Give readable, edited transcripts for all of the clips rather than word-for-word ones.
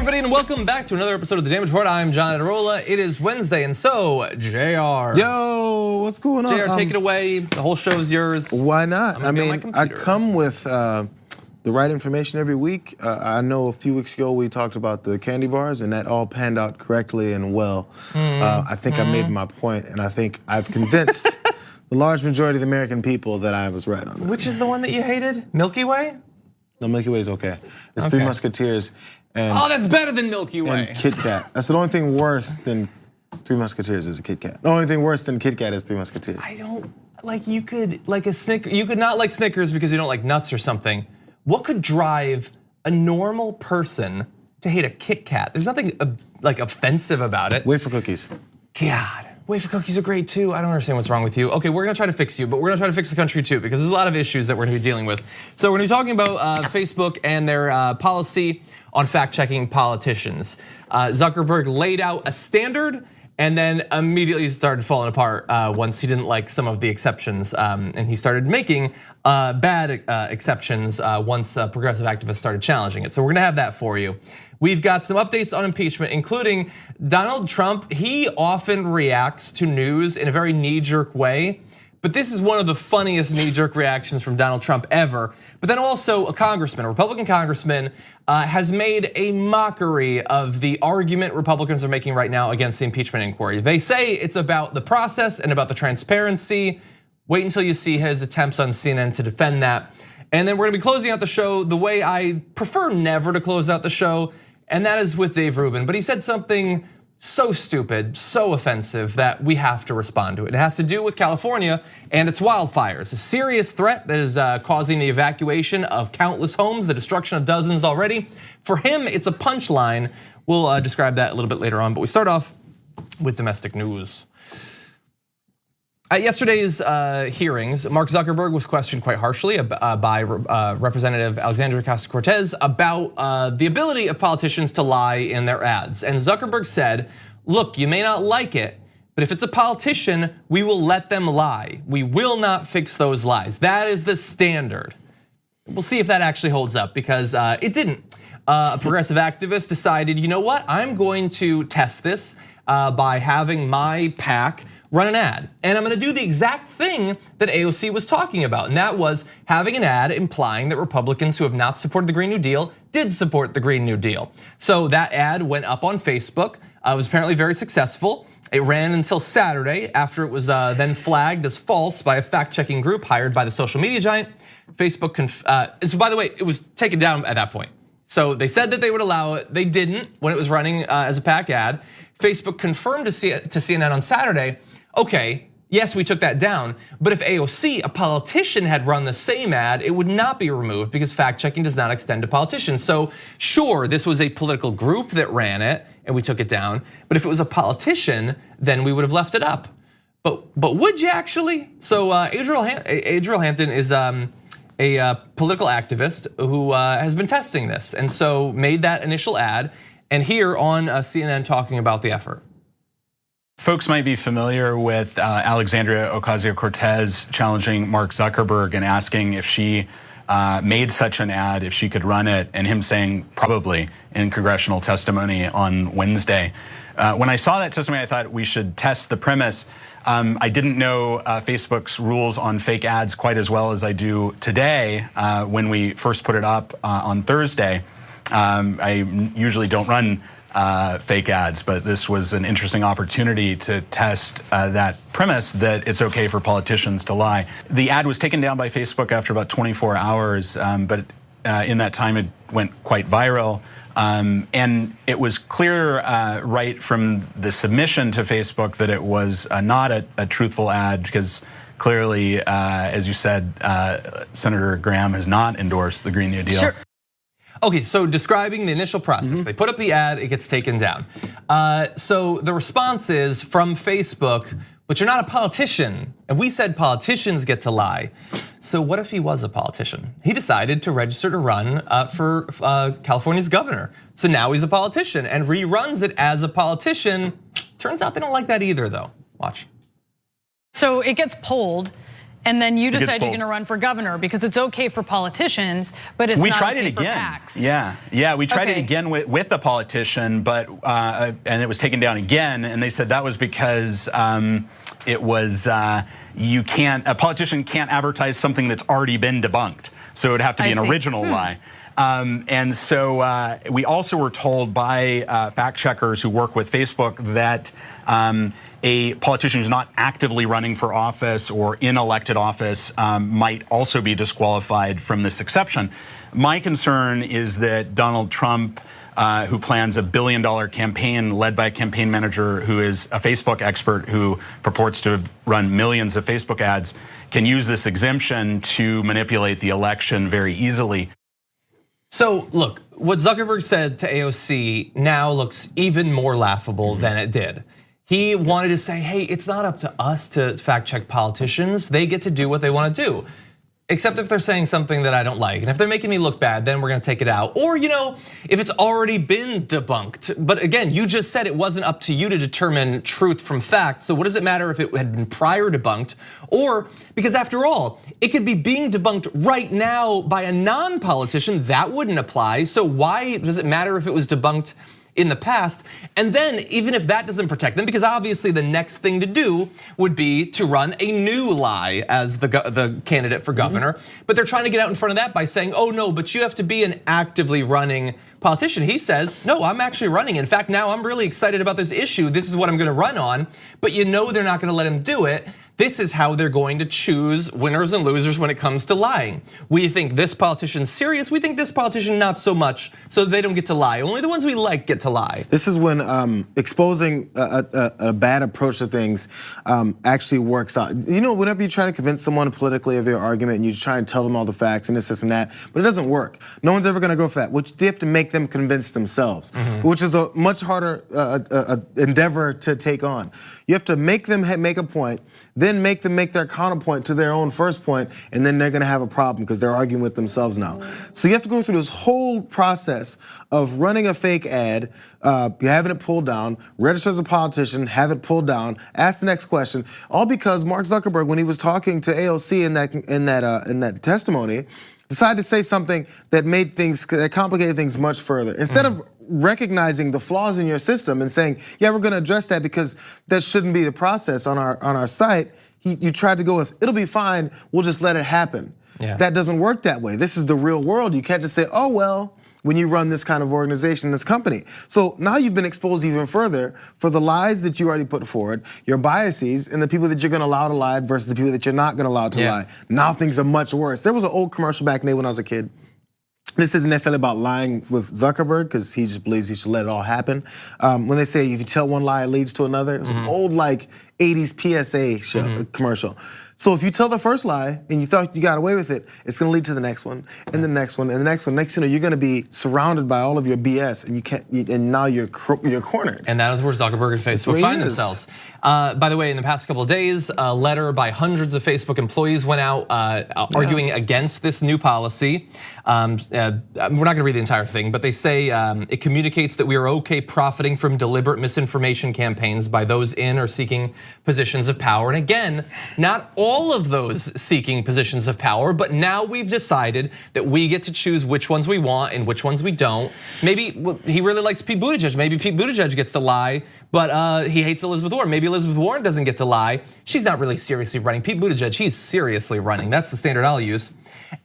everybody, and welcome back to another episode of The Damage Report. I'm John Adarola. It is Wednesday, and so, Jayar. Yo, what's going on? Jayar, take it away. The whole show's yours. Why not? I mean, I come with the right information every week. I know a few weeks ago we talked about the candy bars, and that all panned out correctly and well. I think I made my point, and I think I've convinced the large majority of the American people that I was right on that. Which is the one that you hated? Milky Way? No, Milky Way is okay. It's Three Musketeers. And, that's better than Milky Way. And Kit Kat. That's the only thing worse than Three Musketeers is a Kit Kat. The only thing worse than Kit Kat is Three Musketeers. I don't, like you could, like a Snicker, you could not like Snickers because you don't like nuts or something. What could drive a normal person to hate a Kit Kat? There's nothing like offensive about it. Wafer cookies. God, wafer cookies are great too. I don't understand what's wrong with you. Okay, we're gonna try to fix you, but we're gonna try to fix the country too because there's a lot of issues that we're gonna be dealing with. So we're gonna be talking about Facebook and their policy on fact-checking politicians. Zuckerberg laid out a standard and then immediately started falling apart once he didn't like some of the exceptions, and he started making bad exceptions once progressive activists started challenging it. So we're gonna have that for you. We've got some updates on impeachment, including Donald Trump. He often reacts to news in a very knee-jerk way, but this is one of the funniest knee-jerk reactions from Donald Trump ever. But then also a congressman, a Republican congressman, has made a mockery of the argument Republicans are making right now against the impeachment inquiry. They say it's about the process and about the transparency. Wait until you see his attempts on CNN to defend that. And then we're gonna be closing out the show the way I prefer never to close out the show, and that is with Dave Rubin. But he said something so stupid, so offensive that we have to respond to it. It has to do with California and its wildfires, a serious threat that is causing the evacuation of countless homes, the destruction of dozens already. For him, it's a punchline. We'll describe that a little bit later on, but we start off with domestic news. At yesterday's hearings, Mark Zuckerberg was questioned quite harshly by Representative Alexandria Ocasio-Cortez about the ability of politicians to lie in their ads. And Zuckerberg said, look, you may not like it, but if it's a politician, we will let them lie. We will not fix those lies. That is the standard. We'll see if that actually holds up because it didn't. A progressive activist decided, you know what? I'm going to test this by having my PAC run an ad. And I'm gonna do the exact thing that AOC was talking about, and that was having an ad implying that Republicans who have not supported the Green New Deal did support the Green New Deal. So that ad went up on Facebook. It was apparently very successful. It ran until Saturday after it was then flagged as false by a fact-checking group hired by the social media giant. Facebook, so by the way, it was taken down at that point. So they said that they would allow it. They didn't when it was running as a PAC ad. Facebook confirmed to CNN on Saturday, okay, yes, we took that down, but if AOC, a politician, had run the same ad, it would not be removed because fact checking does not extend to politicians. So sure, this was a political group that ran it and we took it down, but if it was a politician, then we would have left it up. But would you actually? So Adriel Hampton is a political activist who has been testing this and so made that initial ad, and here on CNN talking about the effort. Folks might be familiar with Alexandria Ocasio-Cortez challenging Mark Zuckerberg and asking if she made such an ad, if she could run it, and him saying probably in congressional testimony on Wednesday. When I saw that testimony, I thought we should test the premise. I didn't know Facebook's rules on fake ads quite as well as I do today when we first put it up on Thursday. I usually don't run fake ads, but this was an interesting opportunity to test that premise that it's okay for politicians to lie. The ad was taken down by Facebook after about 24 hours, but in that time it went quite viral. And it was clear right from the submission to Facebook that it was not a truthful ad because clearly, as you said, Senator Graham has not endorsed the Green New Deal. Sure. Okay, so describing the initial process, they put up the ad, it gets taken down. So the response is from Facebook, but you're not a politician. And we said politicians get to lie. So what if he was a politician? He decided to register to run for California's governor. So now he's a politician and reruns it as a politician. Turns out they don't like that either though, watch. So it gets polled And then you decide you're going to run for governor because it's okay for politicians, but it's not okay for PACs. Yeah, we tried it again with a politician, but and it was taken down again. And they said that was because it was a politician can't advertise something that's already been debunked. So it would have to be an original lie. And so we also were told by fact checkers who work with Facebook that a politician who's not actively running for office or in elected office might also be disqualified from this exception. My concern is that Donald Trump, who plans $1 billion campaign led by a campaign manager who is a Facebook expert who purports to run millions of Facebook ads, can use this exemption to manipulate the election very easily. So look, what Zuckerberg said to AOC now looks even more laughable than it did. He wanted to say, hey, it's not up to us to fact check politicians. They get to do what they want to do. Except if they're saying something that I don't like. And if they're making me look bad, then we're gonna take it out. Or if it's already been debunked. But again, you just said it wasn't up to you to determine truth from fact. So what does it matter if it had been prior debunked? Or, because after all, it could be being debunked right now by a non-politician, that wouldn't apply. So why does it matter if it was debunked in the past? And then even if that doesn't protect them, because obviously the next thing to do would be to run a new lie as the candidate for governor. But they're trying to get out in front of that by saying, oh no, but you have to be an actively running politician. He says, no, I'm actually running. In fact, now I'm really excited about this issue. This is what I'm gonna run on, but they're not gonna let him do it. This is how they're going to choose winners and losers when it comes to lying. We think this politician's serious, we think this politician not so much, so they don't get to lie. Only the ones we like get to lie. This is when exposing a bad approach to things actually works out. Whenever you try to convince someone politically of your argument and you try and tell them all the facts and this and that, but it doesn't work. No one's ever gonna go for that, which they have to make them convince themselves, which is a much harder endeavor to take on. You have to make them make a point, then make them make their counterpoint to their own first point, and then they're gonna have a problem because they're arguing with themselves now. So you have to go through this whole process of running a fake ad, having it pulled down, register as a politician, have it pulled down, ask the next question, all because Mark Zuckerberg, when he was talking to AOC in that testimony, decided to say something that complicated things much further. Instead of recognizing the flaws in your system and saying, yeah, we're gonna address that because that shouldn't be the process on our site, you tried to go with, it'll be fine, we'll just let it happen. Yeah. That doesn't work that way. This is the real world. You can't just say, oh, well, when you run this kind of organization, this company. So now you've been exposed even further for the lies that you already put forward, your biases, and the people that you're gonna allow to lie versus the people that you're not gonna allow to lie. Now things are much worse. There was an old commercial back in the day when I was a kid. This isn't necessarily about lying with Zuckerberg because he just believes he should let it all happen. When they say if you tell one lie, it leads to another. It was an old 80s PSA show, commercial. So if you tell the first lie and you thought you got away with it, it's gonna lead to the next one and the next one and the next one. Next you're gonna be surrounded by all of your BS and you can't. And now you're cornered. And that is where Zuckerberg and Facebook find themselves. By the way, in the past couple of days, a letter by hundreds of Facebook employees went out arguing against this new policy. We're not gonna read the entire thing, but they say it communicates that we are okay profiting from deliberate misinformation campaigns by those in or seeking positions of power. And again, not all of those seeking positions of power, but now we've decided that we get to choose which ones we want and which ones we don't. Maybe he really likes Pete Buttigieg. Maybe Pete Buttigieg gets to lie, but he hates Elizabeth Warren. Maybe Elizabeth Warren doesn't get to lie. She's not really seriously running. Pete Buttigieg, he's seriously running. That's the standard I'll use.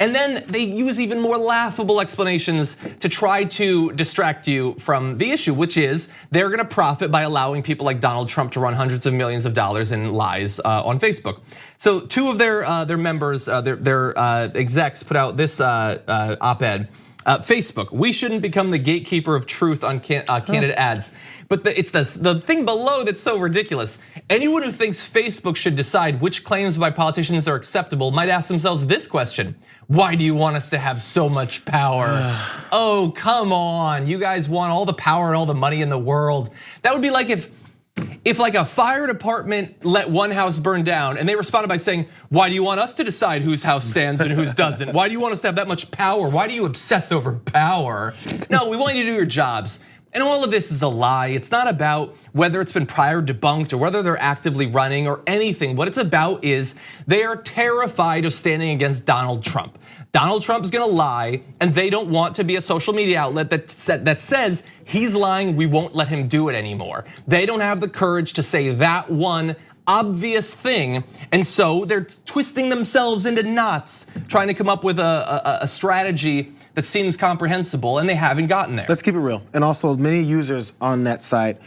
And then they use even more laughable explanations to try to distract you from the issue, which is they're gonna profit by allowing people like Donald Trump to run hundreds of millions of dollars in lies on Facebook. So two of their members, their execs put out this op-ed. Facebook, we shouldn't become the gatekeeper of truth on candidate ads. But it's the thing below that's so ridiculous. Anyone who thinks Facebook should decide which claims by politicians are acceptable might ask themselves this question: why do you want us to have so much power? Oh, come on, you guys want all the power and all the money in the world. That would be like if like a fire department let one house burn down and they responded by saying, why do you want us to decide whose house stands and whose doesn't? Why do you want us to have that much power? Why do you obsess over power? No, we want you to do your jobs. And all of this is a lie. It's not about whether it's been prior debunked or whether they're actively running or anything. What it's about is they are terrified of standing against Donald Trump. Donald Trump is gonna lie, and they don't want to be a social media outlet that says he's lying, we won't let him do it anymore. They don't have the courage to say that one obvious thing, and so they're twisting themselves into knots, trying to come up with a strategy that seems comprehensible, and they haven't gotten there. Let's keep it real. And also, many users on that site,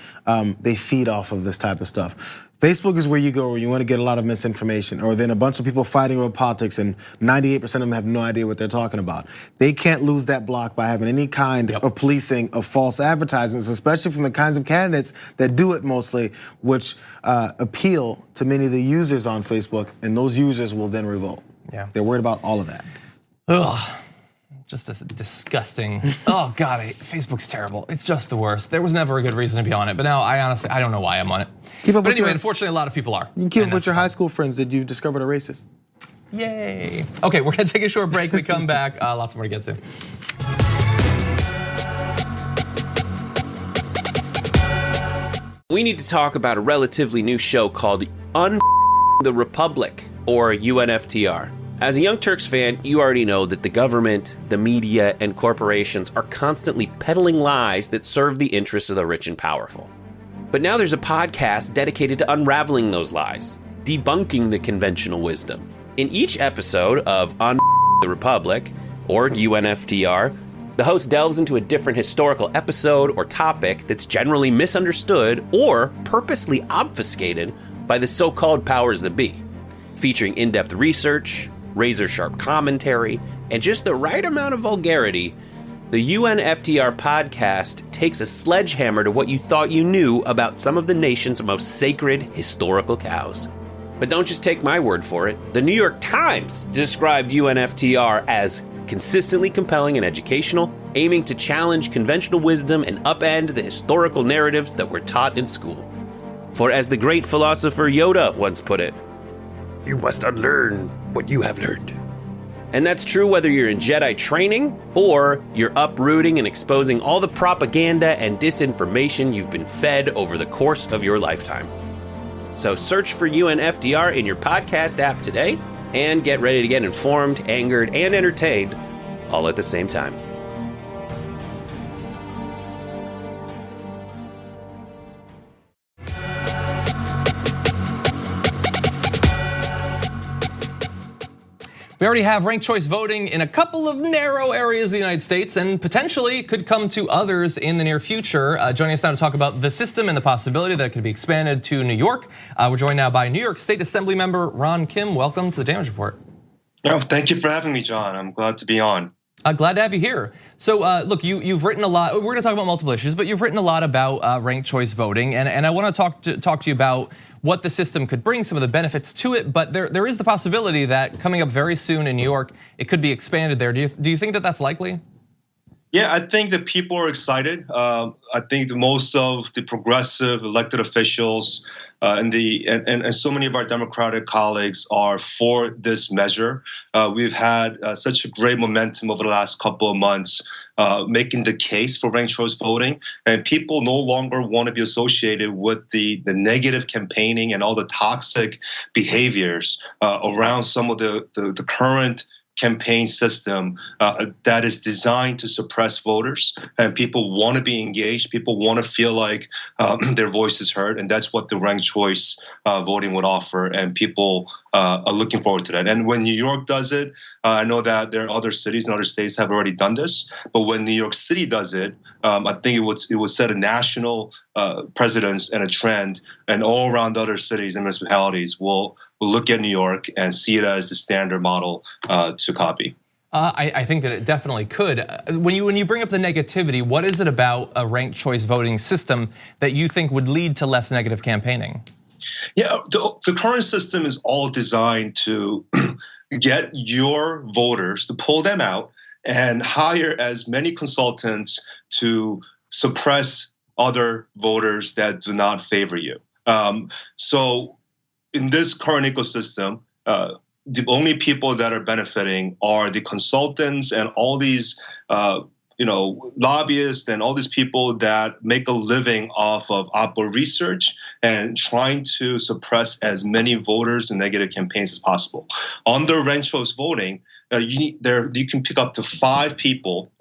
they feed off of this type of stuff. Facebook is where you go where you want to get a lot of misinformation, or then a bunch of people fighting over politics and 98% of them have no idea what they're talking about. They can't lose that block by having any kind of policing of false advertisements, especially from the kinds of candidates that do it mostly, which appeal to many of the users on Facebook, and those users will then revolt. Yeah. They're worried about all of that. Ugh. Just a disgusting, oh God, Facebook's terrible. It's just the worst. There was never a good reason to be on it, but now I honestly, I don't know why I'm on it. But anyway, unfortunately a lot of people are. You can keep up with your high school friends that you discovered are racist. Yay. Okay, we're gonna take a short break. We come back, lots more to get to. We need to talk about a relatively new show called the Republic, or UNFTR. As a Young Turks fan, you already know that the government, the media, and corporations are constantly peddling lies that serve the interests of the rich and powerful. But now there's a podcast dedicated to unraveling those lies, debunking the conventional wisdom. In each episode of the Republic, or UNFTR, the host delves into a different historical episode or topic that's generally misunderstood or purposely obfuscated by the so-called powers that be, featuring in-depth research, razor-sharp commentary, and just the right amount of vulgarity. The UNFTR podcast takes a sledgehammer to what you thought you knew about some of the nation's most sacred historical cows. But don't just take my word for it. The New York Times described UNFTR as consistently compelling and educational, aiming to challenge conventional wisdom and upend the historical narratives that were taught in school. For as the great philosopher Yoda once put it, you must unlearn what you have learned. And that's true whether you're in Jedi training or you're uprooting and exposing all the propaganda and disinformation you've been fed over the course of your lifetime. So search for UNFTR in your podcast app today and get ready to get informed, angered, and entertained all at the same time. We already have ranked choice voting in a couple of narrow areas of the United States and potentially could come to others in the near future. Joining us now to talk about the system and the possibility that it could be expanded to New York. We're joined now by New York State Assembly member Ron Kim. Welcome to the Damage Report. No, thank you for having me, John. I'm glad to be on. Glad to have you here. So look, you've written a lot. We're gonna talk about multiple issues, but you've written a lot about ranked choice voting, and I want to talk to you about what the system could bring, some of the benefits to it. But there is the possibility that coming up very soon in New York, it could be expanded there. Do you think that that's likely? Yeah, I think that people are excited. I think that most of the progressive elected officials and so many of our Democratic colleagues are for this measure. We've had such a great momentum over the last couple of months, making the case for ranked choice voting, and people no longer want to be associated with the negative campaigning and all the toxic behaviors around some of the current campaign system that is designed to suppress voters, and people want to be engaged. People want to feel like their voice is heard, and that's what the ranked choice voting would offer. And people are looking forward to that. And when New York does it, I know that there are other cities and other states have already done this. But when New York City does it, I think it would set a national precedence and a trend, and all around other cities and municipalities will look at New York and see it as the standard model to copy. I think that it definitely could. When you bring up the negativity, what is it about a ranked choice voting system that you think would lead to less negative campaigning? Yeah, the current system is all designed to get your voters, to pull them out and hire as many consultants to suppress other voters that do not favor you. So in this current ecosystem, the only people that are benefiting are the consultants and all these lobbyists and all these people that make a living off of oppo research and trying to suppress as many voters and negative campaigns as possible. On the ranked choice voting, you can pick up to 5 people.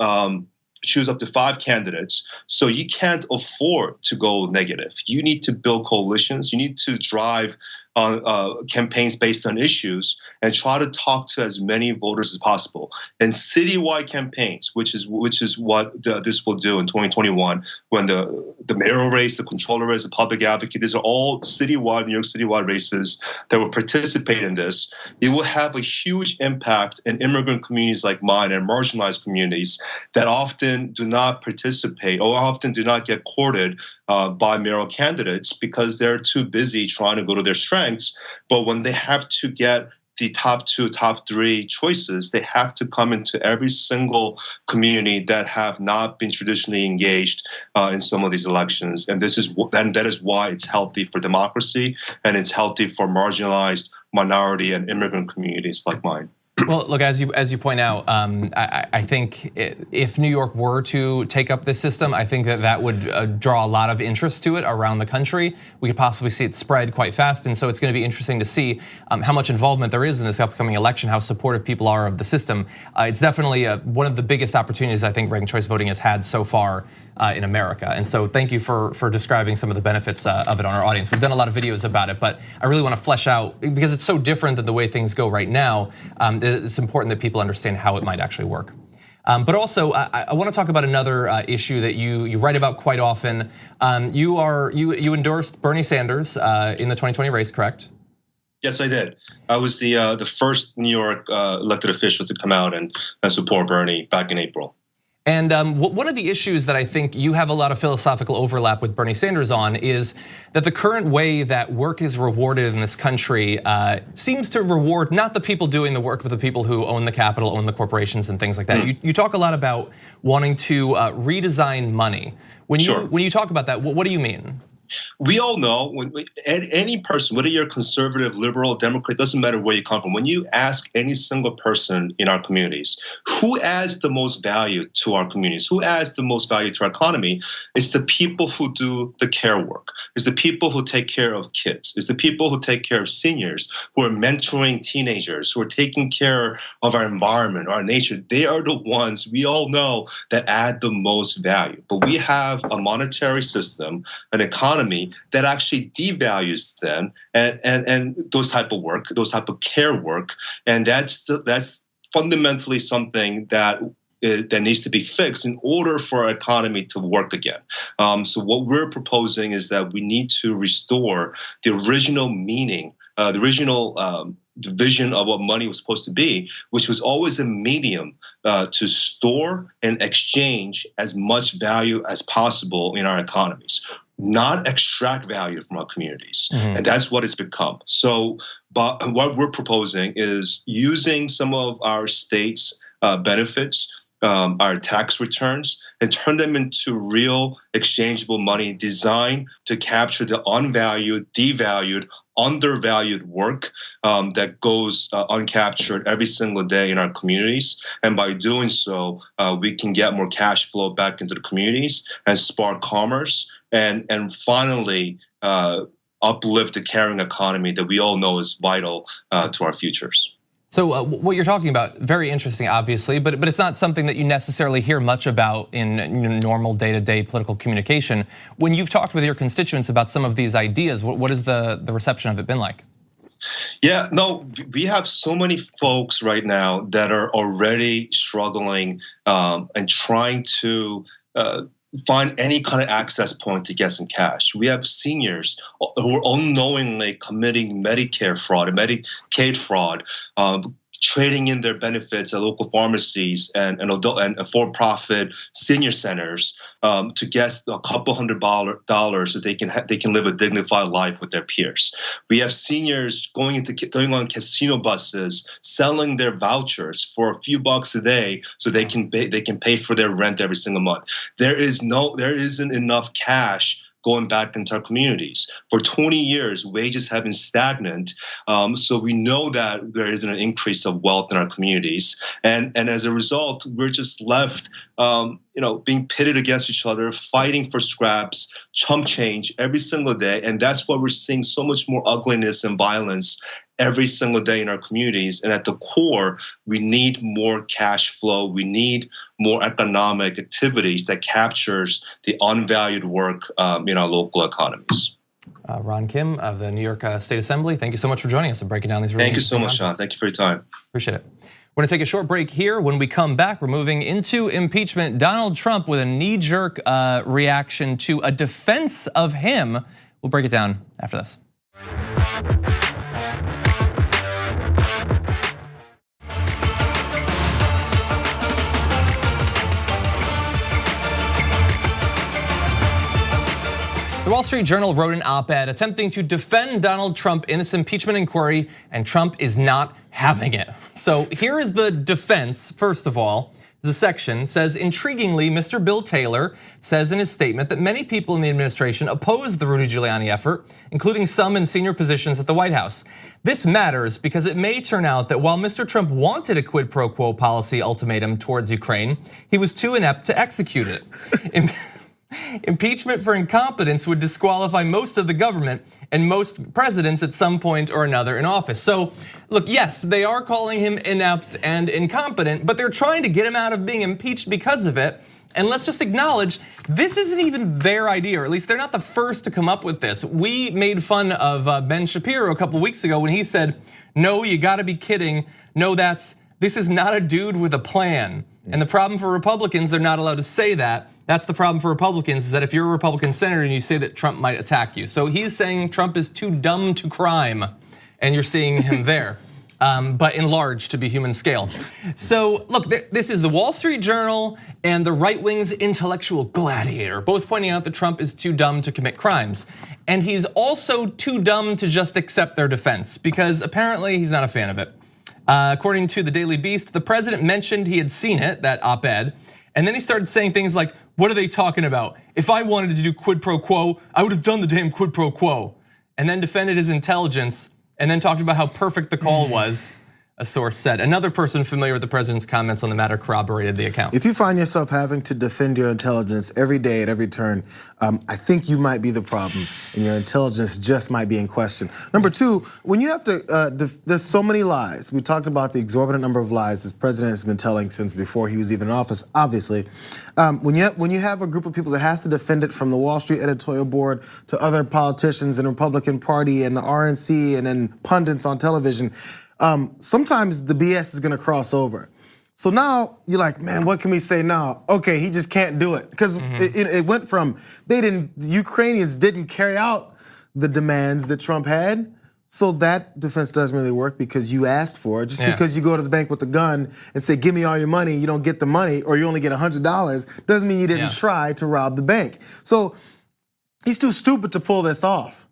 Choose up to 5 candidates. So you can't afford to go negative. You need to build coalitions. You need to drive campaigns based on issues and try to talk to as many voters as possible. And citywide campaigns, which is what this will do in 2021, when the mayoral race, the controller race, the public advocate, these are all citywide, New York citywide races that will participate in this. It will have a huge impact in immigrant communities like mine and marginalized communities that often do not participate or often do not get courted by mayoral candidates because they're too busy trying to go to their strengths. But when they have to get the top 2, top 3 choices, they have to come into every single community that have not been traditionally engaged in some of these elections. And that is why it's healthy for democracy and it's healthy for marginalized minority and immigrant communities like mine. Well, look, as you point out, I think if New York were to take up this system, I think that would draw a lot of interest to it around the country. We could possibly see it spread quite fast, and so it's going to be interesting to see how much involvement there is in this upcoming election, how supportive people are of the system. It's definitely one of the biggest opportunities I think ranked choice voting has had so far in America. And so thank you for describing some of the benefits of it on our audience. We've done a lot of videos about it, but I really want to flesh out, because it's so different than the way things go right now, it's important that people understand how it might actually work. But also, I want to talk about another issue that you write about quite often. You endorsed Bernie Sanders in the 2020 race, correct? Yes, I did. I was the first New York elected official to come out and support Bernie back in April. And one of the issues that I think you have a lot of philosophical overlap with Bernie Sanders on is that the current way that work is rewarded in this country seems to reward not the people doing the work, but the people who own the capital, own the corporations and things like that. You talk a lot about wanting to redesign money. When you talk about that, what do you mean? We all know when any person, whether you're conservative, liberal, Democrat, doesn't matter where you come from. When you ask any single person in our communities, who adds the most value to our communities, who adds the most value to our economy, it's the people who do the care work. It's the people who take care of kids. It's the people who take care of seniors, who are mentoring teenagers, who are taking care of our environment, our nature. They are the ones we all know that add the most value. But we have a monetary system, an economy that actually devalues them and those type of work, those type of care work, and that's fundamentally something that needs to be fixed in order for our economy to work again. So what we're proposing is that we need to restore the original meaning, the original vision of what money was supposed to be, which was always a medium to store and exchange as much value as possible in our economies, not extract value from our communities. And that's what it's become. So but what we're proposing is using some of our state's benefits, our tax returns, and turn them into real exchangeable money designed to capture the unvalued, devalued, undervalued work that goes uncaptured every single day in our communities. And by doing so, we can get more cash flow back into the communities and spark commerce and finally uplift the caring economy that we all know is vital to our futures. So what you're talking about, very interesting, obviously, but it's not something that you necessarily hear much about in normal day-to-day political communication. When you've talked with your constituents about some of these ideas, what has the reception of it been like? Yeah, no, we have so many folks right now that are already struggling and trying to find any kind of access point to get some cash. We have seniors who are unknowingly committing Medicare fraud and Medicaid fraud, trading in their benefits at local pharmacies and for-profit senior centers to get a couple $100 so they can live a dignified life with their peers. We have seniors going on casino buses, selling their vouchers for a few bucks a day so they can pay for their rent every single month. There isn't enough cash going back into our communities. For 20 years, wages have been stagnant. So we know that there isn't an increase of wealth in our communities. And as a result, we're just left being pitted against each other, fighting for scraps, chump change every single day. And that's why we're seeing so much more ugliness and violence every single day in our communities. And at the core, we need more cash flow. We need more economic activities that captures the unvalued work in our local economies. Ron Kim of the New York State Assembly, thank you so much for joining us and breaking down these. Thank you so much, Sean. Thank you for your time. Appreciate it. We're gonna take a short break here. When we come back, we're moving into impeachment. Donald Trump with a knee-jerk reaction to a defense of him. We'll break it down after this. The Wall Street Journal wrote an op-ed attempting to defend Donald Trump in this impeachment inquiry, and Trump is not having it. So here is the defense. First of all, the section says, intriguingly, Mr. Bill Taylor says in his statement that many people in the administration oppose the Rudy Giuliani effort, including some in senior positions at the White House. This matters because it may turn out that while Mr. Trump wanted a quid pro quo policy ultimatum towards Ukraine, he was too inept to execute it. Impeachment for incompetence would disqualify most of the government and most presidents at some point or another in office. So look, yes, they are calling him inept and incompetent, but they're trying to get him out of being impeached because of it. And let's just acknowledge, this isn't even their idea, or at least they're not the first to come up with this. We made fun of Ben Shapiro a couple weeks ago when he said, no, you gotta be kidding. No, this is not a dude with a plan. And the problem for Republicans, they're not allowed to say that. That's the problem for Republicans, is that if you're a Republican senator and you say that Trump might attack you. So he's saying Trump is too dumb to crime, and you're seeing him there, but enlarged to be human scale. So look, this is the Wall Street Journal and the right wing's intellectual gladiator, both pointing out that Trump is too dumb to commit crimes. And he's also too dumb to just accept their defense, because apparently he's not a fan of it. According to the Daily Beast, the president mentioned he had seen it, that op-ed, and then he started saying things like, what are they talking about? If I wanted to do quid pro quo, I would have done the damn quid pro quo. And then defended his intelligence, and then talked about how perfect the call was, a source said. Another person familiar with the president's comments on the matter corroborated the account. If you find yourself having to defend your intelligence every day at every turn, I think you might be the problem, and your intelligence just might be in question. Number two, when you have to, there's so many lies. We talked about the exorbitant number of lies this president has been telling since before he was even in office, obviously. When you have a group of people that has to defend it, from the Wall Street editorial board to other politicians in the Republican Party and the RNC and then pundits on television, sometimes the BS is gonna cross over. So now you're like, man, what can we say now? Okay, he just can't do it. Because it went from, the Ukrainians didn't carry out the demands that Trump had. So that defense doesn't really work because you asked for it. Just because you go to the bank with a gun and say, give me all your money, you don't get the money, or you only get $100, doesn't mean you didn't try to rob the bank. So he's too stupid to pull this off.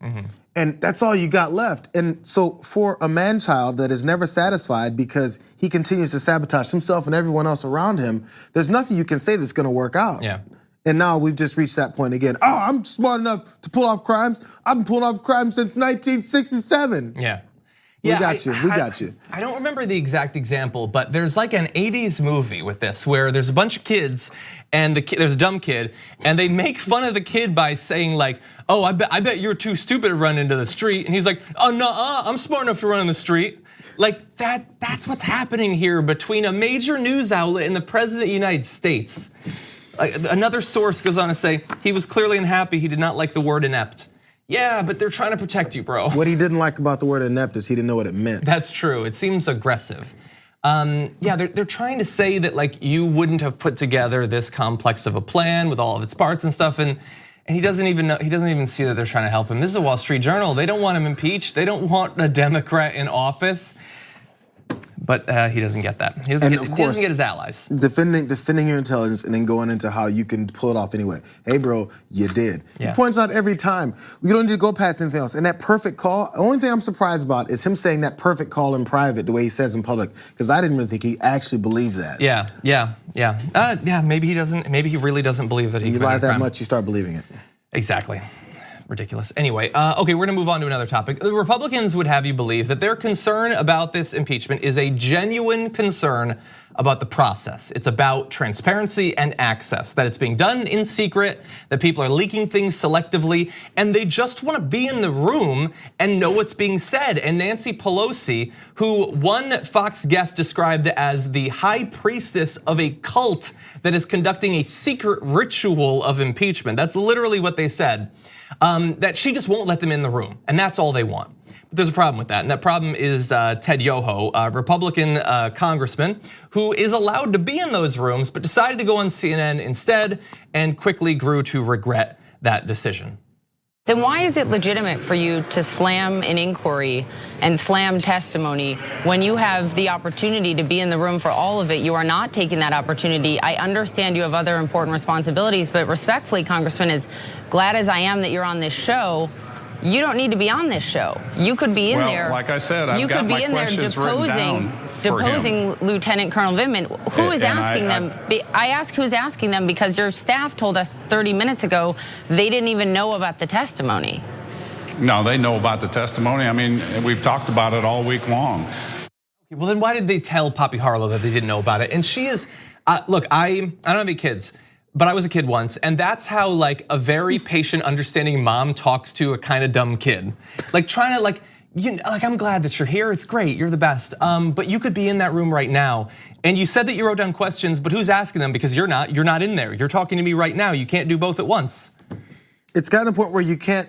And that's all you got left. And so for a man-child that is never satisfied because he continues to sabotage himself and everyone else around him, there's nothing you can say that's gonna work out. And now we've just reached that point again. Oh, I'm smart enough to pull off crimes. I've been pulling off crimes since 1967. We got you. I don't remember the exact example, but there's like an 80s movie with this where there's a bunch of kids and there's a dumb kid, and they make fun of the kid by saying like, oh, I bet you're too stupid to run into the street. And he's like, oh, no, I'm smart enough to run in the street. Like that's what's happening here between a major news outlet and the president of the United States. Another source goes on to say, he was clearly unhappy, he did not like the word inept. Yeah, but they're trying to protect you, bro. What he didn't like about the word inept is he didn't know what it meant. That's true, it seems aggressive. Yeah, they're trying to say that like you wouldn't have put together this complex of a plan with all of its parts and stuff, and he doesn't even know, he doesn't even see that they're trying to help him. This is a Wall Street Journal. They don't want him impeached. They don't want a Democrat in office. But he doesn't get that. He doesn't get his allies. Defending your intelligence and then going into how you can pull it off anyway. Hey bro, you did. He points out every time. We don't need to go past anything else. And that perfect call, the only thing I'm surprised about is him saying that perfect call in private the way he says in public. Because I didn't really think he actually believed that. Yeah, maybe he doesn't, maybe he really doesn't believe that he lie that much, you start believing it. Exactly. Ridiculous. Anyway, okay, we're gonna move on to another topic. The Republicans would have you believe that their concern about this impeachment is a genuine concern about the process. It's about transparency and access, that it's being done in secret, that people are leaking things selectively, and they just wanna be in the room and know what's being said. And Nancy Pelosi, who one Fox guest described as the high priestess of a cult that is conducting a secret ritual of impeachment. That's literally what they said. That she just won't let them in the room, and that's all they want. But there's a problem with that, and that problem is Ted Yoho, a Republican congressman who is allowed to be in those rooms, but decided to go on CNN instead and quickly grew to regret that decision. Then why is it legitimate for you to slam an inquiry and slam testimony when you have the opportunity to be in the room for all of it? You are not taking that opportunity. I understand you have other important responsibilities, but respectfully, Congressman, as glad as I am that you're on this show, you don't need to be on this show. You could be in there. Like I said, I've got my questions written down for him. Deposing Lieutenant Colonel Vindman. Who is asking them? I ask who's asking them because your staff told us 30 minutes ago they didn't even know about the testimony. No, they know about the testimony. I mean, we've talked about it all week long. Well, then why did they tell Poppy Harlow that they didn't know about it? And she is, look, I don't have any kids, but I was a kid once, and that's how like a very patient, understanding mom talks to a kind of dumb kid. Like trying to like I'm glad that you're here, it's great, you're the best. But you could be in that room right now. And you said that you wrote down questions, but who's asking them? Because you're not in there. You're talking to me right now. You can't do both at once. It's gotten to a point where you can't,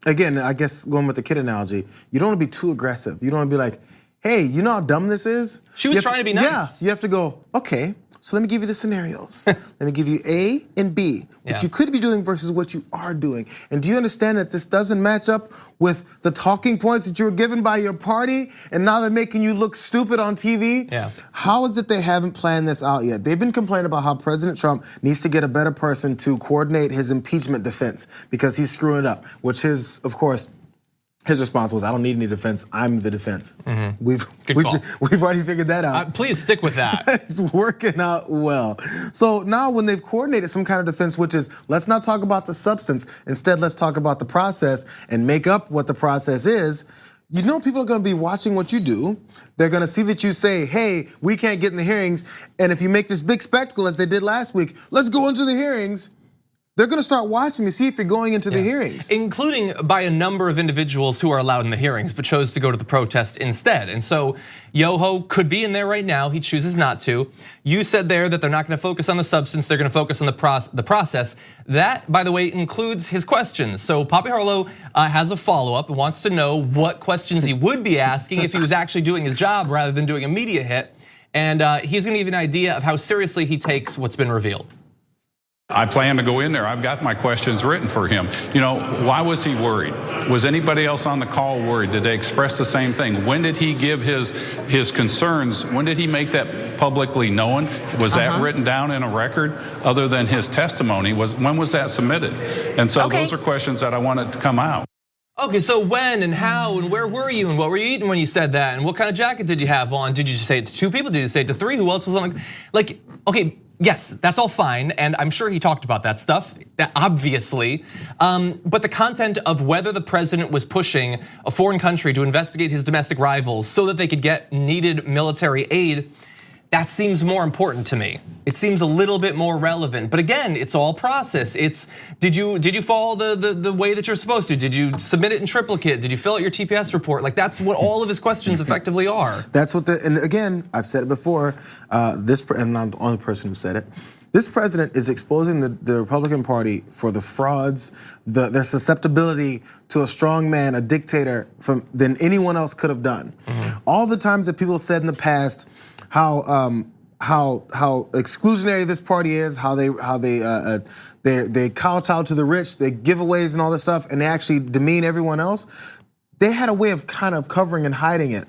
again, I guess going with the kid analogy, you don't wanna be too aggressive. You don't wanna be like, hey, you know how dumb this is? She was trying to be nice. Yeah, you have to go, okay, so let me give you the scenarios. Let me give you A and B, what you could be doing versus what you are doing. And do you understand that this doesn't match up with the talking points that you were given by your party, and now they're making you look stupid on TV? Yeah. How is it they haven't planned this out yet? They've been complaining about how President Trump needs to get a better person to coordinate his impeachment defense because he's screwing up, which is, of course, his response was, I don't need any defense, I'm the defense. We've already figured that out. Please stick with that. It's working out well. So now when they've coordinated some kind of defense, which is, let's not talk about the substance, instead let's talk about the process and make up what the process is, you know people are gonna be watching what you do. They're gonna see that you say, hey, we can't get in the hearings, and if you make this big spectacle as they did last week, let's go into the hearings. They're gonna start watching to see if you're going into the hearings. Including by a number of individuals who are allowed in the hearings, but chose to go to the protest instead. And so Yoho could be in there right now, he chooses not to. You said there that they're not gonna focus on the substance, they're gonna focus on the process. That, by the way, includes his questions. So Poppy Harlow has a follow-up and wants to know what questions he would be asking if he was actually doing his job rather than doing a media hit. And he's gonna give you an idea of how seriously he takes what's been revealed. I plan to go in there. I've got my questions written for him. You know, why was he worried? Was anybody else on the call worried? Did they express the same thing? When did he give his concerns? When did he make that publicly known? Was that written down in a record other than his testimony? When was that submitted? And so those are questions that I wanted to come out. Okay, so when and how and where were you and what were you eating when you said that? And what kind of jacket did you have on? Did you just say it to 2 people? Did you say it to 3? Who else was on? Like, okay. Yes, that's all fine, and I'm sure he talked about that stuff, obviously. But the content of whether the president was pushing a foreign country to investigate his domestic rivals so that they could get needed military aid, that seems more important to me. It seems a little bit more relevant. But again, it's all process. It's, did you follow the way that you're supposed to? Did you submit it in triplicate? Did you fill out your TPS report? Like that's what all of his questions effectively are. That's what and again, I've said it before, and I'm the only person who said it. This president is exposing the Republican Party for the frauds, their susceptibility to a strong man, a dictator, than anyone else could have done. All the times that people said in the past, how exclusionary this party is, how they kowtow to the rich, they giveaways and all this stuff, and they actually demean everyone else. They had a way of kind of covering and hiding it.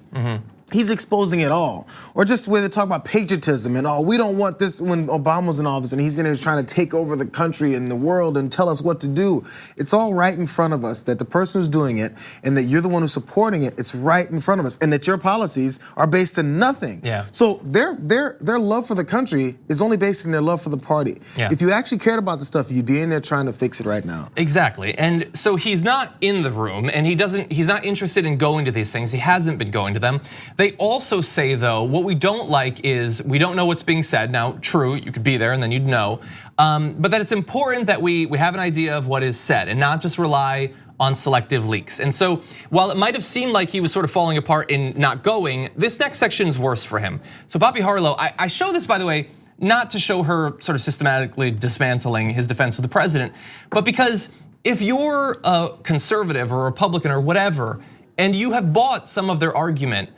he's exposing it all. Or just where they talk about patriotism and we don't want this when Obama was in office and he's in there trying to take over the country and the world and tell us what to do. It's all right in front of us that the person who's doing it and that you're the one who's supporting it, it's right in front of us, and that your policies are based in nothing. Yeah. So their love for the country is only based in their love for the party. Yeah. If you actually cared about the stuff, you'd be in there trying to fix it right now. Exactly, and so he's not in the room, and he's not interested in going to these things. He hasn't been going to them. They also say, though, what we don't like is we don't know what's being said. Now, true, you could be there and then you'd know, but that it's important that we have an idea of what is said and not just rely on selective leaks. And so while it might have seemed like he was sort of falling apart in not going, this next section is worse for him. So Poppy Harlow, I show this, by the way, not to show her sort of systematically dismantling his defense of the president, but because if you're a conservative or a Republican or whatever, and you have bought some of their argument,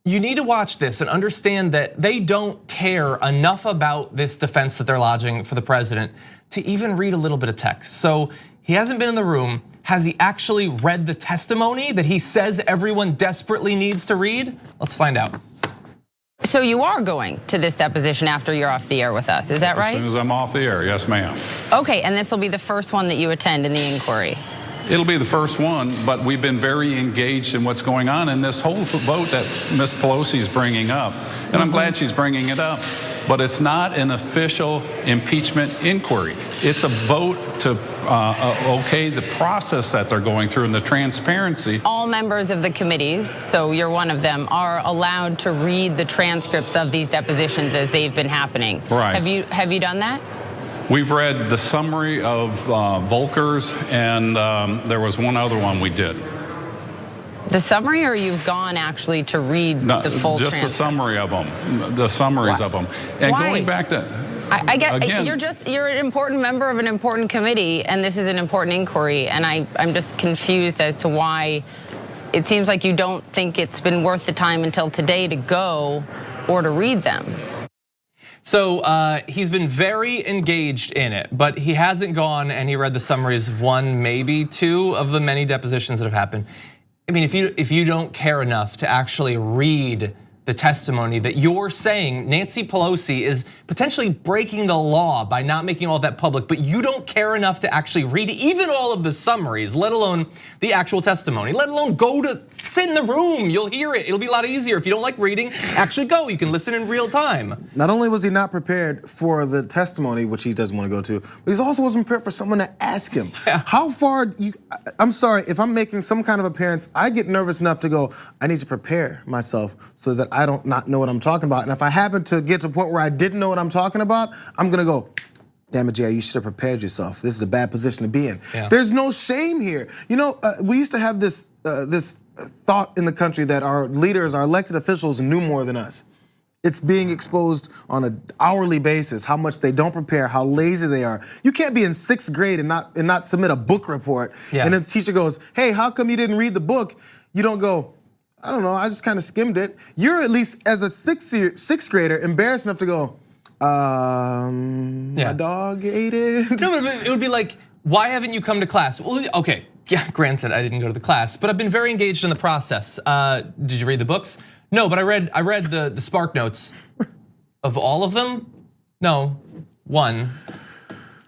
you need to watch this and understand that they don't care enough about this defense that they're lodging for the president to even read a little bit of text. So he hasn't been in the room. Has he actually read the testimony that he says everyone desperately needs to read? Let's find out. So you are going to this deposition after you're off the air with us, is that right? As soon as I'm off the air, yes, ma'am. Okay, and this will be the first one that you attend in the inquiry. It'll be the first one, but we've been very engaged in what's going on in this whole vote that Ms. Pelosi's bringing up. And I'm glad she's bringing it up. But it's not an official impeachment inquiry. It's a vote to okay the process that they're going through and the transparency. All members of the committees, so you're one of them, are allowed to read the transcripts of these depositions as they've been happening. Right. Have you done that? We've read the summary of Volker's, and there was one other one we did. The summary, or you've gone actually to read the full just transcript? the summary of them, the summaries of them. And Why? going back to, I get again, you're an important member of an important committee, and this is an important inquiry, and I'm just confused as to why it seems like you don't think it's been worth the time until today to go or to read them. So he's been very engaged in it, but he hasn't gone and he read the summaries of one, maybe two of the many depositions that have happened. I mean, if you don't care enough to actually read the testimony that you're saying Nancy Pelosi is potentially breaking the law by not making all that public, but you don't care enough to actually read even all of the summaries, let alone the actual testimony, let alone go to sit in the room, you'll hear it. It'll be a lot easier. If you don't like reading, actually go, you can listen in real time. Not only was he not prepared for the testimony, which he doesn't want to go to, but he also wasn't prepared for someone to ask him. Yeah. How far, I'm sorry, if I'm making some kind of appearance, I get nervous enough to go, I need to prepare myself so that I don't not know what I'm talking about. And if I happen to get to a point where I didn't know what I'm talking about, I'm gonna go, damn it, Jayar, you should have prepared yourself. This is a bad position to be in. Yeah. There's no shame here. You know, we used to have this thought in the country that our leaders, our elected officials knew more than us. It's being exposed on an hourly basis, how much they don't prepare, how lazy they are. You can't be in 6th grade and not submit a book report. Yeah. And then the teacher goes, hey, how come you didn't read the book? You don't go, I don't know, I just kind of skimmed it. You're at least, as a sixth grader, embarrassed enough to go, my dog ate it. No, but it would be like, why haven't you come to class? Well, okay, yeah, granted, I didn't go to the class, but I've been very engaged in the process. Did you read the books? No, but I read the Spark Notes of all of them. No, one.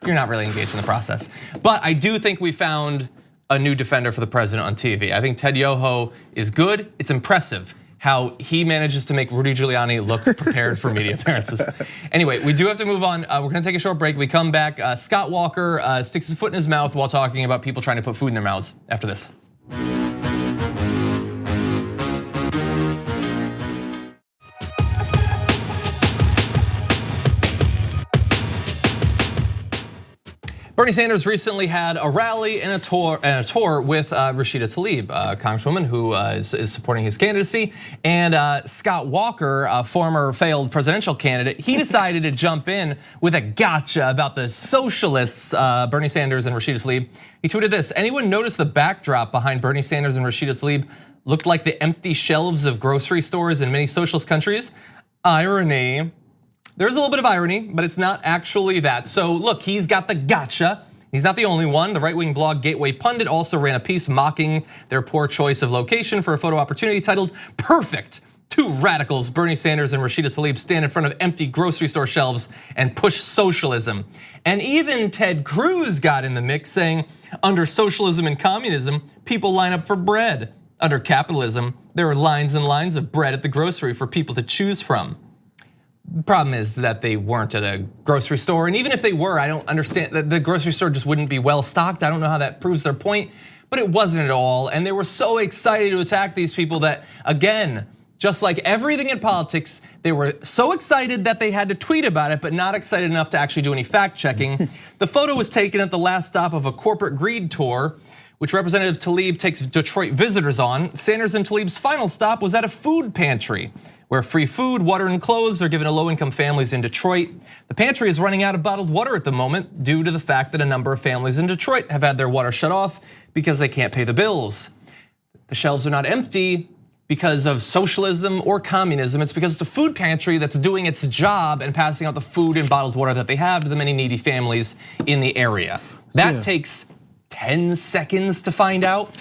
You're not really engaged in the process. But I do think we found a new defender for the president on TV. I think Ted Yoho is good. It's impressive how he manages to make Rudy Giuliani look prepared for media appearances. Anyway, we do have to move on. We're gonna take a short break. We come back. Scott Walker sticks his foot in his mouth while talking about people trying to put food in their mouths after this. Bernie Sanders recently had a rally and a tour with Rashida Tlaib, a congresswoman who is supporting his candidacy, and Scott Walker, a former failed presidential candidate. He decided to jump in with a gotcha about the socialists, Bernie Sanders and Rashida Tlaib. He tweeted this: anyone notice the backdrop behind Bernie Sanders and Rashida Tlaib looked like the empty shelves of grocery stores in many socialist countries? Irony. There's a little bit of irony, but it's not actually that. So look, he's got the gotcha. He's not the only one. The right-wing blog Gateway Pundit also ran a piece mocking their poor choice of location for a photo opportunity titled "Perfect Two radicals, Bernie Sanders and Rashida Tlaib, stand in front of empty grocery store shelves and push socialism. And even Ted Cruz got in the mix, saying, under socialism and communism, people line up for bread. Under capitalism, there are lines and lines of bread at the grocery for people to choose from. The problem is that they weren't at a grocery store, and even if they were, I don't understand that the grocery store just wouldn't be well stocked. I don't know how that proves their point, but it wasn't at all. And they were so excited to attack these people that, again, just like everything in politics, they were so excited that they had to tweet about it, but not excited enough to actually do any fact checking. The photo was taken at the last stop of a corporate greed tour, which Representative Tlaib takes Detroit visitors on. Sanders and Tlaib's final stop was at a food pantry, where free food, water, and clothes are given to low-income families in Detroit. The pantry is running out of bottled water at the moment due to the fact that a number of families in Detroit have had their water shut off because they can't pay the bills. The shelves are not empty because of socialism or communism. It's because it's a food pantry that's doing its job and passing out the food and bottled water that they have to the many needy families in the area. That takes 10 seconds to find out.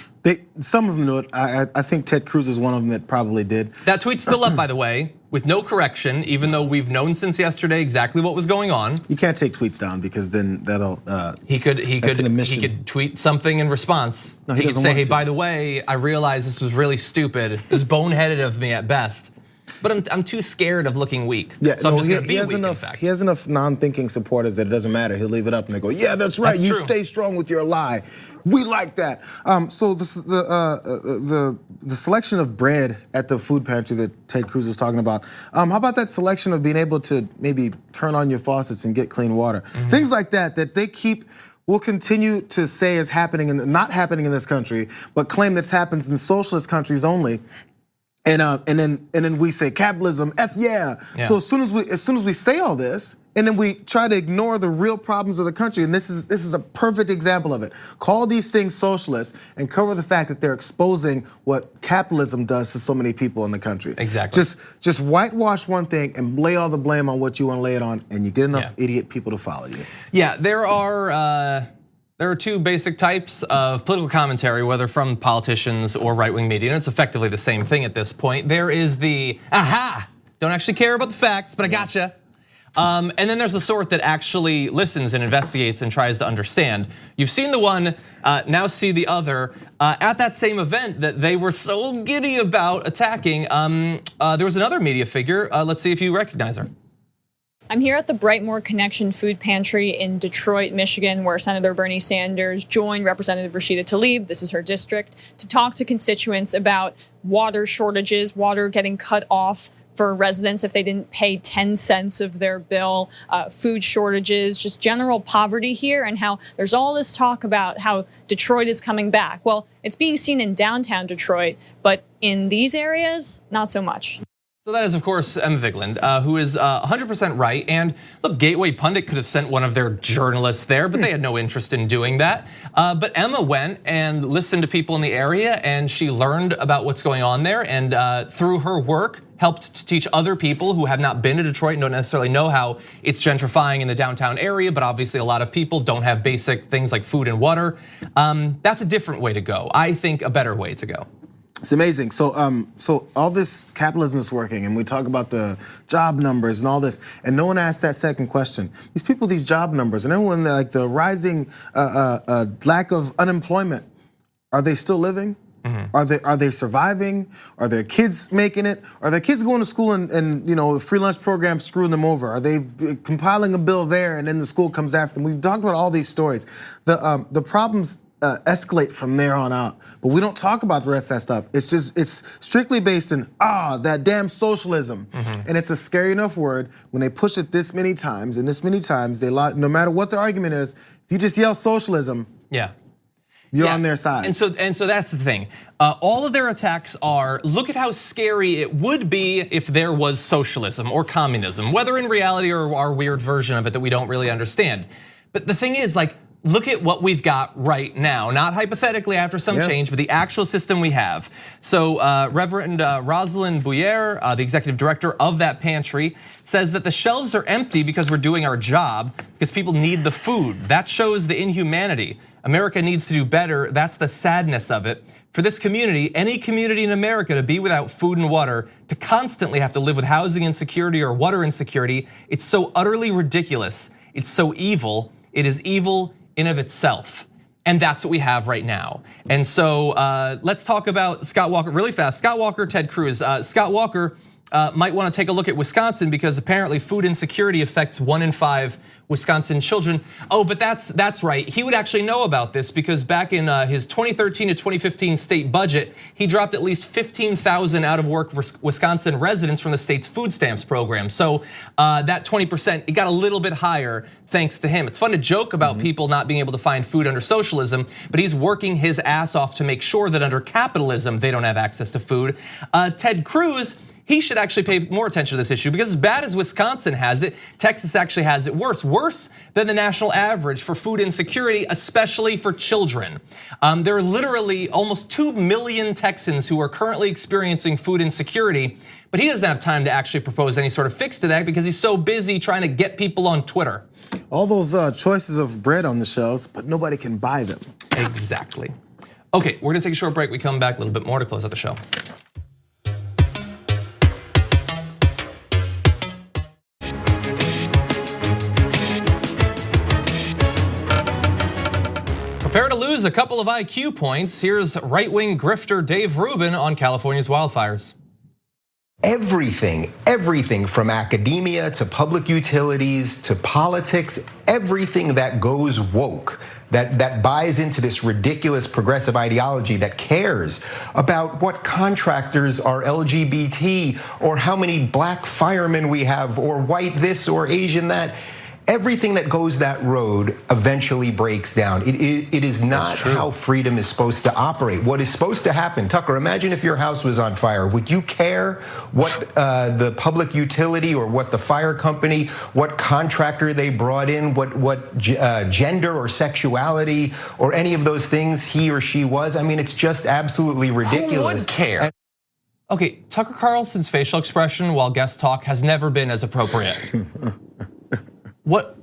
Some of them know it. I think Ted Cruz is one of them that probably did. That tweet's still up, by the way, with no correction, even though we've known since yesterday exactly what was going on. You can't take tweets down because then that'll. He could tweet something in response. No, he could say, hey, by the way, I realize this was really stupid. It was boneheaded of me at best. But I'm too scared of looking weak. Yeah, so I'm just gonna be he has weak, enough. He has enough non-thinking supporters that it doesn't matter. He'll leave it up and they go, yeah, that's right. You stay strong with your lie. We like that. So the selection of bread at the food pantry that Ted Cruz is talking about. How about that selection of being able to maybe turn on your faucets and get clean water? Things like that they will continue to say is happening and not happening in this country, but claim that happens in socialist countries only. And then we say capitalism, yeah. So as soon as we say all this, and then we try to ignore the real problems of the country, and this is a perfect example of it. Call these things socialist and cover the fact that they're exposing what capitalism does to so many people in the country. Exactly. Just whitewash one thing and lay all the blame on what you want to lay it on, and you get enough idiot people to follow you. Yeah, there are two basic types of political commentary, whether from politicians or right-wing media, and it's effectively the same thing at this point. There is the, don't actually care about the facts, but I gotcha. And then there's the sort that actually listens and investigates and tries to understand. You've seen the one, now see the other. At that same event that they were so giddy about attacking, there was another media figure. Let's see if you recognize her. I'm here at the Brightmoor Connection Food Pantry in Detroit, Michigan, where Senator Bernie Sanders joined Representative Rashida Tlaib, this is her district, to talk to constituents about water shortages, water getting cut off for residents if they didn't pay 10 cents of their bill, food shortages, just general poverty here, and how there's all this talk about how Detroit is coming back. Well, it's being seen in downtown Detroit, but in these areas, not so much. So that is, of course, Emma Vigeland, who is 100% right. And look, Gateway Pundit could have sent one of their journalists there, but they had no interest in doing that. But Emma went and listened to people in the area, and she learned about what's going on there. And through her work, helped to teach other people who have not been to Detroit and don't necessarily know how it's gentrifying in the downtown area. But obviously, a lot of people don't have basic things like food and water. That's a different way to go. I think a better way to go. It's amazing. So all this capitalism is working, and we talk about the job numbers and all this, and no one asked that second question. These people, these job numbers, and everyone like the rising lack of unemployment, are they still living? Are they surviving? Are their kids making it? Are their kids going to school and the free lunch program screwing them over? Are they compiling a bill there and then the school comes after them? We've talked about all these stories. The problems escalate from there on out, but we don't talk about the rest of that stuff. It's strictly based in that damn socialism, and it's a scary enough word when they push it this many times and this many times. They lie, no matter what the argument is. If you just yell socialism, you're on their side. And so that's the thing. All of their attacks are, look at how scary it would be if there was socialism or communism, whether in reality or our weird version of it that we don't really understand. But the thing is, like, look at what we've got right now, not hypothetically after some change, but the actual system we have. So Reverend Rosalind Bouyer, the executive director of that pantry, says that the shelves are empty because we're doing our job, because people need the food. That shows the inhumanity. America needs to do better. That's the sadness of it. For this community, any community in America, to be without food and water, to constantly have to live with housing insecurity or water insecurity, it's so utterly ridiculous. It's so evil. It is evil in of itself. And that's what we have right now. And so let's talk about Scott Walker really fast. Scott Walker, Ted Cruz. Scott Walker might want to take a look at Wisconsin because apparently food insecurity affects 1 in 5 Wisconsin children. Oh, but that's right. He would actually know about this because back in his 2013 to 2015 state budget, he dropped at least 15,000 out of work Wisconsin residents from the state's food stamps program. So that 20%, it got a little bit higher thanks to him. It's fun to joke about people not being able to find food under socialism, but he's working his ass off to make sure that under capitalism, they don't have access to food. Ted Cruz, he should actually pay more attention to this issue because as bad as Wisconsin has it, Texas actually has it worse than the national average for food insecurity, especially for children. There are literally almost 2 million Texans who are currently experiencing food insecurity, but he doesn't have time to actually propose any sort of fix to that because he's so busy trying to get people on Twitter. All those choices of bread on the shelves, but nobody can buy them. Exactly. Okay, we're gonna take a short break. We come back a little bit more to close out the show. Prepare to lose a couple of IQ points. Here's right-wing grifter Dave Rubin on California's wildfires. Everything from academia to public utilities to politics, everything that goes woke, that buys into this ridiculous progressive ideology that cares about what contractors are LGBT or how many black firemen we have or white this or Asian that. Everything that goes that road eventually breaks down. It is not how freedom is supposed to operate. What is supposed to happen, Tucker, imagine if your house was on fire. Would you care what the public utility or what the fire company, what contractor they brought in, what gender or sexuality or any of those things he or she was? I mean, it's just absolutely ridiculous. Who would care? Okay, Tucker Carlson's facial expression while guest talk has never been as appropriate. What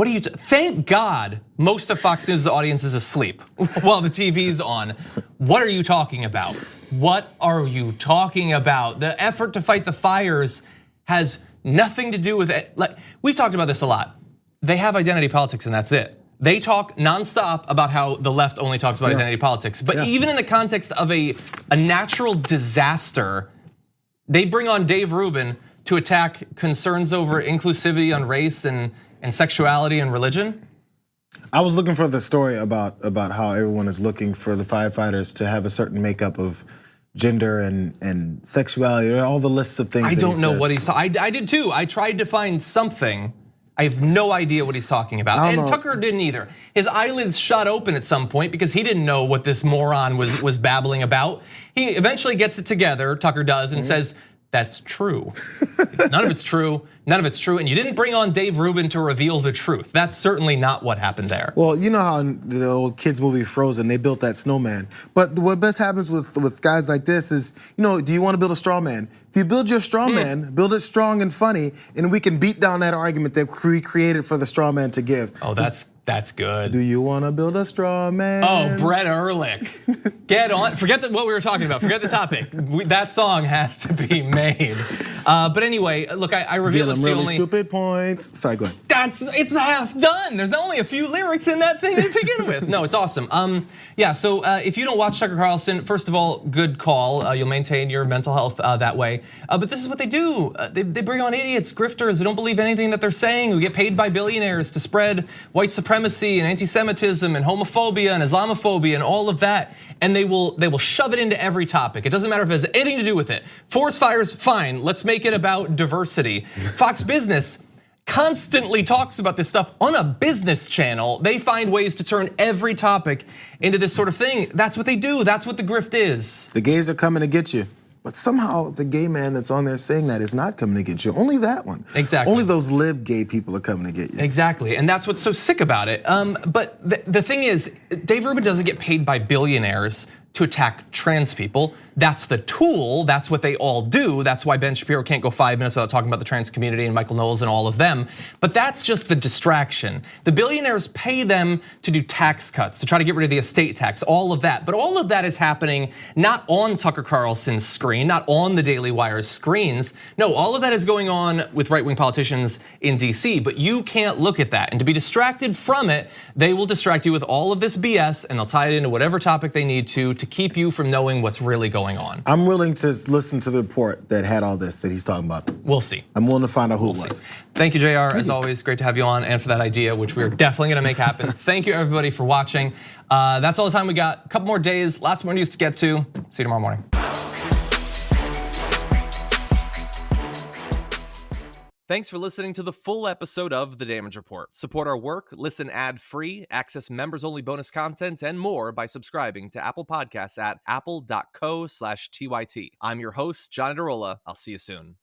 do you, thank God most of Fox News' audience is asleep while the TV's on. What are you talking about? What are you talking about? The effort to fight the fires has nothing to do with it. Like, we've talked about this a lot. They have identity politics and that's it. They talk nonstop about how the left only talks about identity politics. But even in the context of a natural disaster, they bring on Dave Rubin to attack concerns over inclusivity on race and sexuality and religion? I was looking for the story about how everyone is looking for the firefighters to have a certain makeup of gender and sexuality, all the lists of things. I don't know what he's talking. I did too. I tried to find something. I have no idea what he's talking about. And Tucker didn't either. His eyelids shot open at some point because he didn't know what this moron was babbling about. He eventually gets it together, Tucker does, and says, that's true. None of it's true. None of it's true. And you didn't bring on Dave Rubin to reveal the truth. That's certainly not what happened there. Well, you know how in the old kids movie Frozen, they built that snowman. But what best happens with guys like this is, do you want to build a straw man? If you build your straw man, build it strong and funny, and we can beat down that argument that we created for the straw man to give. Oh, that's good. Do you want to build a straw man? Oh, Brett Ehrlich. Get on, forget what we were talking about, forget the topic. That song has to be made. But anyway, look, I revealed this to you only. Stupid points. Sorry, go ahead. It's half done. There's only a few lyrics in that thing to begin with. No, it's awesome. Yeah, so if you don't watch Tucker Carlson, first of all, good call. You'll maintain your mental health that way. But this is what they do. They bring on idiots, grifters who don't believe anything that they're saying, who get paid by billionaires to spread white supremacy and anti-Semitism and homophobia and Islamophobia and all of that. And they will shove it into every topic. It doesn't matter if it has anything to do with it. Forest fires, fine. Let's make it about diversity. Fox Business constantly talks about this stuff on a business channel. They find ways to turn every topic into this sort of thing. That's what they do. That's what the grift is. The gays are coming to get you. But somehow the gay man that's on there saying that is not coming to get you. Only that one. Exactly. Only those lib gay people are coming to get you. Exactly, and that's what's so sick about it. But the thing is, Dave Rubin doesn't get paid by billionaires to attack trans people. That's the tool, that's what they all do. That's why Ben Shapiro can't go 5 minutes without talking about the trans community and Michael Knowles and all of them. But that's just the distraction. The billionaires pay them to do tax cuts, to try to get rid of the estate tax, all of that. But all of that is happening not on Tucker Carlson's screen, not on the Daily Wire's screens. No, all of that is going on with right-wing politicians in DC, but you can't look at that. And to be distracted from it, they will distract you with all of this BS and they'll tie it into whatever topic they need to keep you from knowing what's really going on. I'm willing to listen to the report that had all this that he's talking about. We'll see. I'm willing to find out who it was. Thank you, Jayar. As always, great to have you on and for that idea, which we're definitely gonna make happen. Thank you everybody for watching. That's all the time we got. A couple more days, lots more news to get to. See you tomorrow morning. Thanks for listening to the full episode of The Damage Report. Support our work, listen ad-free, access members-only bonus content, and more by subscribing to Apple Podcasts at apple.co/TYT. I'm your host, John Adarola. I'll see you soon.